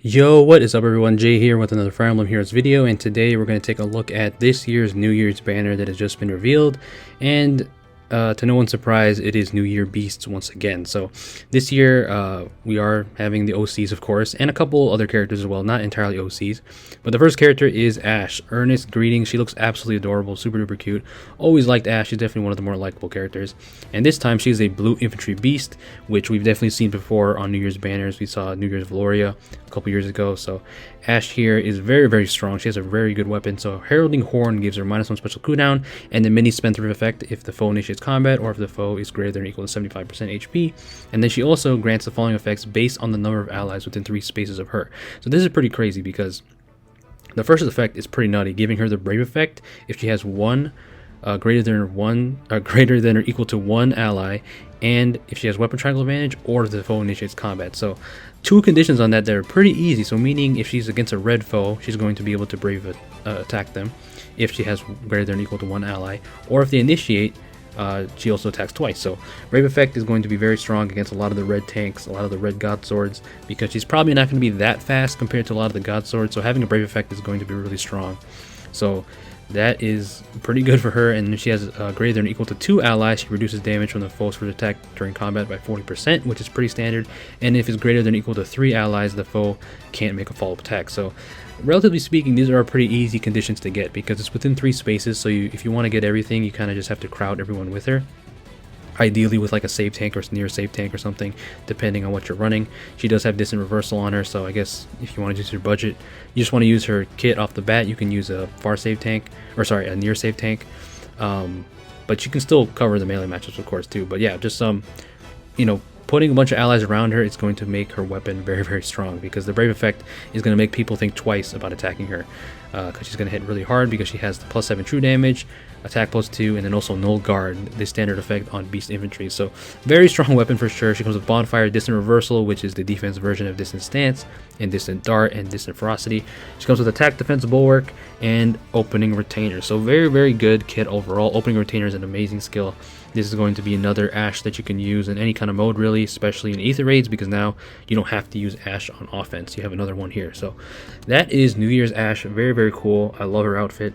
Yo, what is up everyone? Jay here with another Fire Emblem Heroes video, and today we're going to take a look at this year's New Year's banner that has just been revealed. And to no one's surprise, it is New Year Beasts once again. So this year we are having the OCs, of course, and a couple other characters as well, not entirely OCs. But the first character is Ashe. Earnest greetings. She looks absolutely adorable, super duper cute. Always liked Ashe. She's definitely one of the more likable characters. And this time she's a blue infantry beast, which we've definitely seen before on New Year's banners. We saw New Year's Valoria a couple years ago. So Ashe here is very, very strong. She has a very good weapon. So Heralding Horn gives her -1 special cooldown and the mini spendthrift effect if the foe initiates combat or if the foe is greater than or equal to 75% HP. And then she also grants the following effects based on the number of allies within 3 spaces of her. So this is pretty crazy because the first effect is pretty nutty, giving her the Brave effect if she has one greater than or equal to 1 ally, and if she has weapon triangle advantage or if the foe initiates combat. So 2 conditions on that are pretty easy. So meaning if she's against a red foe, she's going to be able to Brave attack them if she has greater than or equal to 1 ally, or if they initiate, she also attacks twice. So Brave effect is going to be very strong against a lot of the red tanks, a lot of the red god swords, because she's probably not going to be that fast compared to a lot of the god swords. So having a Brave effect is going to be really strong. So that is pretty good for her. And if she has greater than or equal to 2 allies, she reduces damage from the foe's first attack during combat by 40%, which is pretty standard. And if it's greater than or equal to 3 allies, the foe can't make a follow-up attack. So relatively speaking, these are pretty easy conditions to get because it's within 3 spaces. So if you want to get everything, you kind of just have to crowd everyone with her, ideally with like a save tank or near save tank or something, depending on what you're running. She does have distant reversal on her, so I guess if you want to use your budget, you just want to use her kit off the bat, you can use a far save tank, or sorry, a near save tank. But you can still cover the melee matchups, of course, too. But yeah, just putting a bunch of allies around her is going to make her weapon very, very strong, because the Brave effect is going to make people think twice about attacking her, because she's going to hit really hard because she has the +7 true damage, attack +2, and then also null guard, the standard effect on beast infantry. So very strong weapon for sure. She comes with bonfire, distant reversal, which is the defense version of distant stance, and distant dart, and distant ferocity. She comes with attack, defense, bulwark, and opening retainer. So very, very good kit overall. Opening retainer is an amazing skill. This is going to be another Ashe that you can use in any kind of mode, really, especially in Aether raids, because now you don't have to use Ashe on offense. You have another one here. So that is New Year's Ashe. Very, very cool. I love her outfit.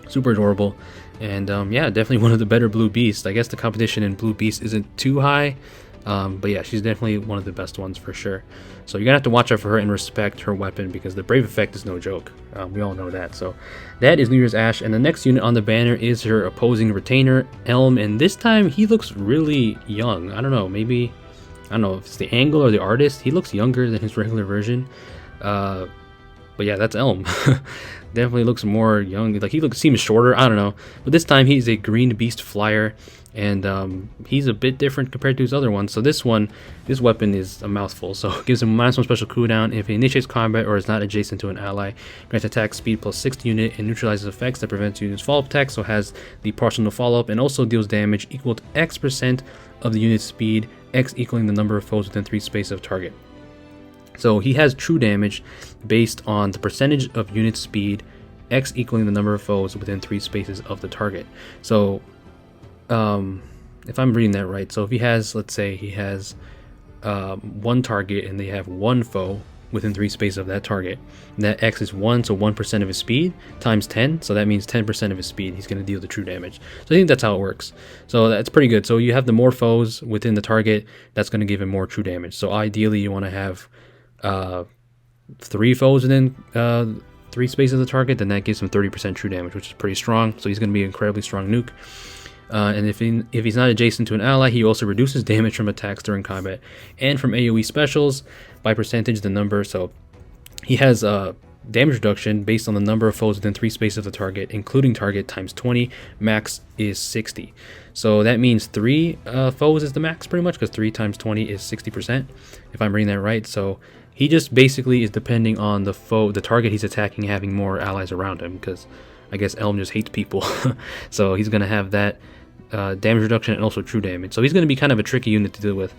Super adorable. And yeah, definitely one of the better blue beasts. I guess the competition in blue beast isn't too high. But yeah, she's definitely one of the best ones for sure. So you're gonna have to watch out for her and respect her weapon, because the Brave effect is no joke. We all know that. So that is New Year's Ashe, and the next unit on the banner is her opposing retainer, Elm, and this time he looks really young. I don't know, maybe, I don't know if it's the angle or the artist. He looks younger than his regular version. But yeah, that's Elm. Definitely looks more young. Like seems shorter. I don't know. But this time he's a green beast flyer, and he's a bit different compared to his other ones. So this weapon is a mouthful. So it gives him -1 special cooldown if he initiates combat or is not adjacent to an ally. Grants attack speed +6 to unit and neutralizes effects that prevents units follow-up attack. So has the partial no follow-up, and also deals damage equal to X% of the unit's speed, X equaling the number of foes within 3 spaces of target. So he has true damage based on the percentage of unit speed, X equaling the number of foes within 3 spaces of the target. So if I'm reading that right, so if he has, let's say he has 1 target and they have 1 foe within 3 spaces of that target, and that X is 1, so 1% of his speed times 10, so that means 10% of his speed he's going to deal the true damage. So I think that's how it works. So that's pretty good. So you have the more foes within the target, that's going to give him more true damage. So ideally you want to have 3 foes within 3 spaces of the target, then that gives him 30% true damage, which is pretty strong. So he's going to be an incredibly strong nuke. And if he's not adjacent to an ally, he also reduces damage from attacks during combat and from AoE specials by percentage the number. So he has damage reduction based on the number of foes within 3 spaces of the target, including target times 20. Max is 60. So that means 3 foes is the max pretty much, because 3 times 20 is 60%, if I'm reading that right. So he just basically is depending on the target he's attacking having more allies around him, because I guess Elm just hates people. So he's going to have that damage reduction and also true damage. So he's going to be kind of a tricky unit to deal with.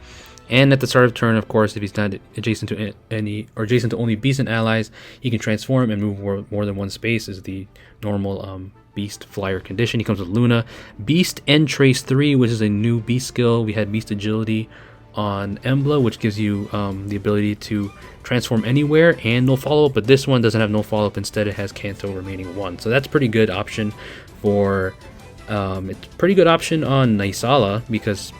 And at the start of turn, of course, if he's not adjacent to any or adjacent to only beast and allies, he can transform and move more than 1 space, is the normal beast flyer condition. He comes with Luna, Beast and Trace 3, which is a new beast skill. We had beast agility on Embla, which gives you the ability to transform anywhere and no follow-up, but this one doesn't have no follow-up. Instead, it has Kanto remaining 1. So that's pretty good option for it's pretty good option on Naisala, because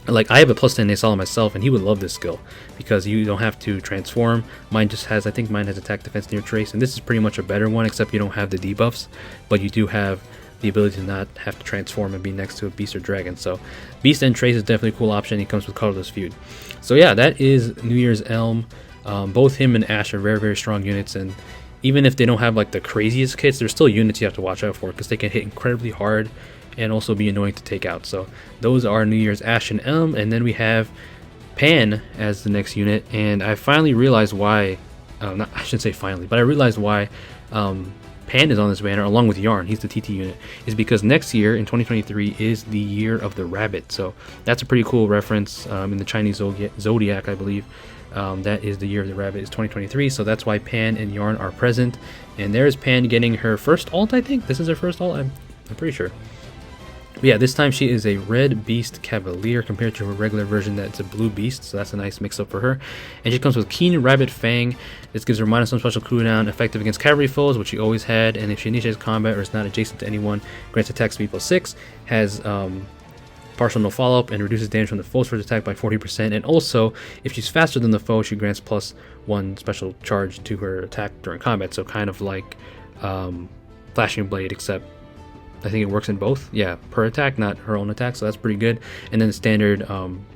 like I have a plus 10 Naisala myself, and he would love this skill because you don't have to transform. Mine just has, I think mine has attack, defense, near trace, and this is pretty much a better one, except you don't have the debuffs, but you do have the ability to not have to transform and be next to a beast or dragon. So beast and trace is definitely a cool option. He comes with colorless feud. So yeah, that is New Year's Elm. Both him and Ash are very, very strong units, and even if they don't have like the craziest kits, there's still units you have to watch out for because they can hit incredibly hard and also be annoying to take out. So those are New Year's Ash and Elm, and then we have Pan as the next unit. And I finally realized why, I shouldn't say finally, but I realized why Pan is on this banner along with Yarn. He's the TT unit, is because next year in 2023 is the year of the rabbit. So that's a pretty cool reference in the Chinese zodiac, I believe. That is the year of the rabbit is 2023, so that's why Pan and Yarn are present. And there's Pan getting her first ult, I think. This is her first ult, I'm pretty sure. But yeah, this time she is a red beast cavalier compared to her regular version that's a blue beast, so that's a nice mix up for her. And she comes with Keen Rabbit Fang. This gives her -1 special cooldown, effective against cavalry foes, which she always had, and if she initiates combat or is not adjacent to anyone, grants attack speed +6, has partial no follow-up, and reduces damage from the foe's first attack by 40%. And also, if she's faster than the foe, she grants +1 special charge to her attack during combat. So kind of like Flashing Blade, except I think it works in both. Yeah, per attack, not her own attack, so that's pretty good. And then the standard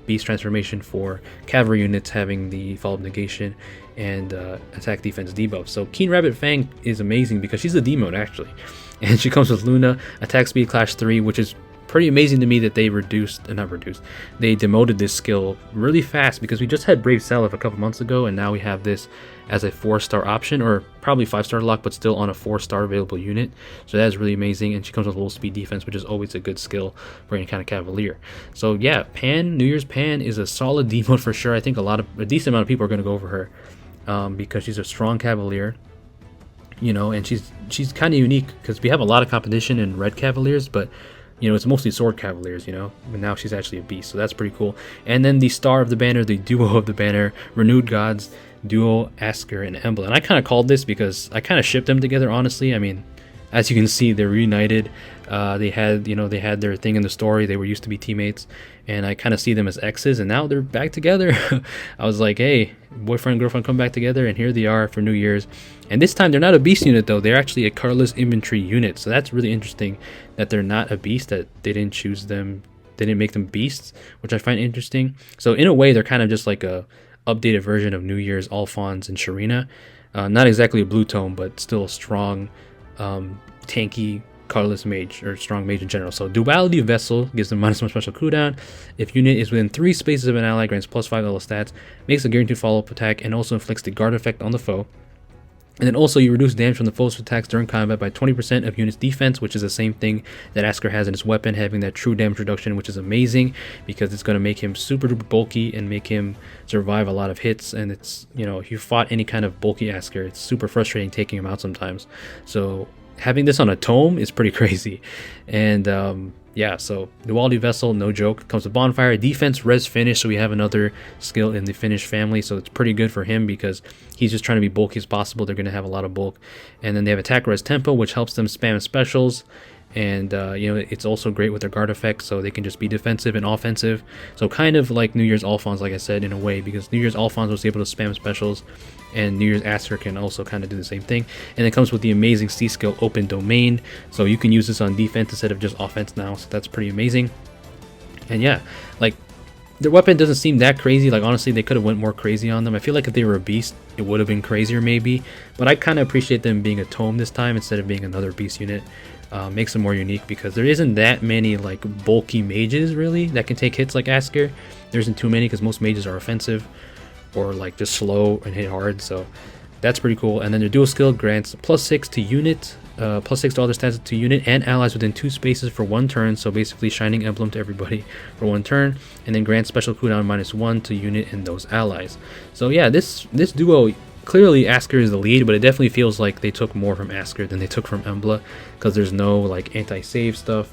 beast transformation for cavalry units, having the follow-up negation and attack defense debuff. So Keen Rabbit Fang is amazing because she's a D mode actually. And she comes with Luna, attack speed clash 3, which is pretty amazing to me that they they demoted this skill really fast, because we just had Brave Salif a couple months ago, and now we have this as a 4-star option, or probably 5-star lock, but still on a 4-star available unit. So that is really amazing, and she comes with low speed defense, which is always a good skill for any kind of cavalier. So yeah, Pan, New Year's Pan is a solid D mode for sure. I think a decent amount of people are going to go over her because she's a strong cavalier, you know, and she's kind of unique because we have a lot of competition in red cavaliers, but you know, it's mostly sword cavaliers, you know, but now she's actually a beast, so that's pretty cool. And then the star of the banner, the duo of the banner, Renewed Gods, duo Asker and Embla. And I kind of called this because I kind of shipped them together, honestly. I mean, as you can see, they're reunited. They had their thing in the story. They were used to be teammates, and I kind of see them as exes, and now they're back together. I was like, hey, boyfriend and girlfriend come back together, and here they are for New Year's. And this time they're not a beast unit though. They're actually a colorless infantry unit. So that's really interesting that they're not a beast, that they didn't choose them, they didn't make them beasts, which I find interesting. So in a way, they're kind of just like a updated version of New Year's Alphonse and Sharina. Not exactly a blue tone, but still a strong, tanky, colorless mage, or strong mage in general. So Duality Vessel gives them -1 special cooldown. If unit is within 3 spaces of an ally, grants +5 level stats, makes a guaranteed follow-up attack, and also inflicts the guard effect on the foe. And then also you reduce damage from the foe's attacks during combat by 20% of unit's defense, which is the same thing that Asker has in his weapon, having that true damage reduction, which is amazing because it's going to make him super duper bulky and make him survive a lot of hits. And it's, you know, if you fought any kind of bulky Asker, it's super frustrating taking him out sometimes. So having this on a tome is pretty crazy. And yeah, so Duality Vessel, no joke. Comes with Bonfire, Defense, Res Finish, so we have another skill in the Finish family, so it's pretty good for him because he's just trying to be bulky as possible. They're going to have a lot of bulk. And then they have Attack, Res Tempo, which helps them spam specials. And you know, it's also great with their guard effects, so they can just be defensive and offensive. So kind of like New Year's Alphonse, like I said, in a way, because New Year's Alphonse was able to spam specials, and New Year's Asker can also kind of do the same thing. And it comes with the amazing C skill Open Domain, so you can use this on defense instead of just offense now, so that's pretty amazing. And yeah, like, their weapon doesn't seem that crazy. Like, honestly, they could have went more crazy on them. I feel like if they were a beast, it would have been crazier maybe, but I kind of appreciate them being a tome this time instead of being another beast unit. Makes them more unique because there isn't that many like bulky mages really that can take hits like Asker. There isn't too many because most mages are offensive or like just slow and hit hard, so that's pretty cool. And then their dual skill grants +6 to unit, +6 to all their stats to unit and allies within 2 spaces for 1 turn, so basically Shining Emblem to everybody for 1 turn, and then grants special cooldown -1 to unit and those allies. So yeah, this duo, clearly Asker is the lead, but it definitely feels like they took more from Asker than they took from Embla, because there's no like anti-save stuff.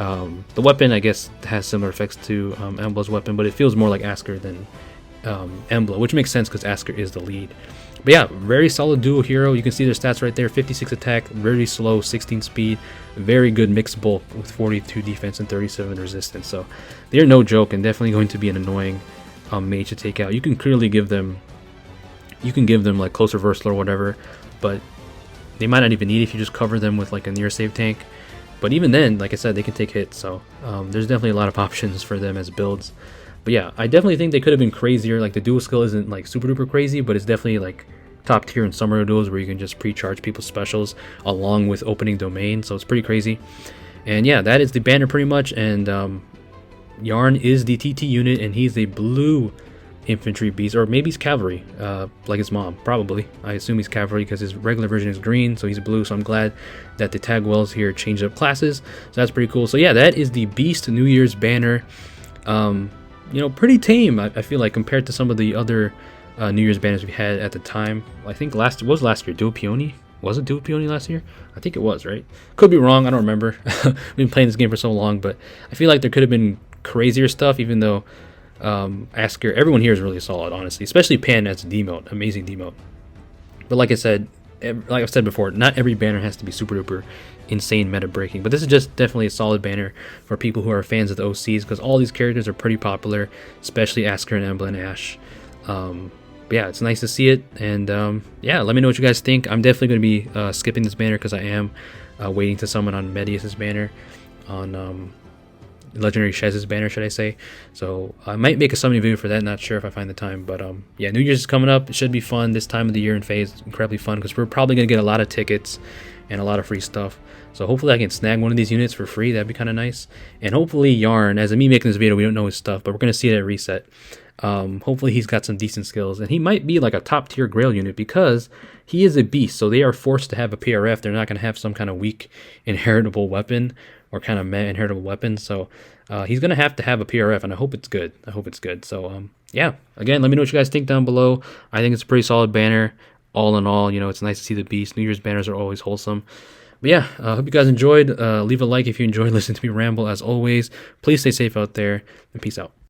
The weapon, I guess, has similar effects to Embla's weapon, but it feels more like Asker than Embla, which makes sense because Asker is the lead. But yeah, very solid dual hero. You can see their stats right there: 56 attack, very slow, 16 speed, very good mixed bulk with 42 defense and 37 resistance. So they're no joke, and definitely going to be an annoying mage to take out. You can clearly give them, like close reversal or whatever, but they might not even need it if you just cover them with like a near save tank. But even then, like I said, they can take hits. So there's definitely a lot of options for them as builds. But yeah, I definitely think they could have been crazier. Like the dual skill isn't like super duper crazy, but it's definitely like top tier in summoner duels where you can just pre-charge people's specials along with opening domain. So it's pretty crazy. And yeah, that is the banner pretty much. And Yarn is the TT unit, and he's a blue infantry beast, or maybe he's cavalry, like his mom. Probably, I assume he's cavalry because his regular version is green, so he's blue. So I'm glad that the tag wells here changed up classes. So that's pretty cool. So yeah, that is the Beast New Year's banner. You know, pretty tame, I feel like, compared to some of the other New Year's banners we had at the time. I think last year Dual Peony? Was it Dual Peony last year? I think it was, right? Could be wrong, I don't remember. We've been playing this game for so long, but I feel like there could have been crazier stuff, even though Asker, everyone here is really solid, honestly, especially Pan as a demote, amazing demote. But like I said, like I've said before, not every banner has to be super duper insane meta breaking, but this is just definitely a solid banner for people who are fans of the OCs, because all these characters are pretty popular, especially Asker and Embla and Ash. But yeah, it's nice to see it, and yeah, let me know what you guys think. I'm definitely going to be skipping this banner because I am waiting to summon on Medius's banner, on Legendary Shez's banner, should I say. So I might make a summoning video for that, not sure if I find the time, but yeah, New Year's is coming up. It should be fun this time of the year in FEH. It's incredibly fun because we're probably going to get a lot of tickets and a lot of free stuff. So hopefully I can snag one of these units for free. That'd be kind of nice. And hopefully Yarn, as of me making this video, we don't know his stuff, but we're going to see it at reset. Hopefully he's got some decent skills, and he might be like a top tier Grail unit because he is a beast. So they are forced to have a PRF. They're not going to have some kind of weak inheritable weapon or kind of meh inheritable weapon. So he's going to have a PRF, and I hope it's good. So yeah, again, let me know what you guys think down below. I think it's a pretty solid banner. All in all, you know, it's nice to see the beast. New Year's banners are always wholesome. But yeah, I hope you guys enjoyed. Leave a like if you enjoyed listening to me ramble. As always, please stay safe out there, and peace out.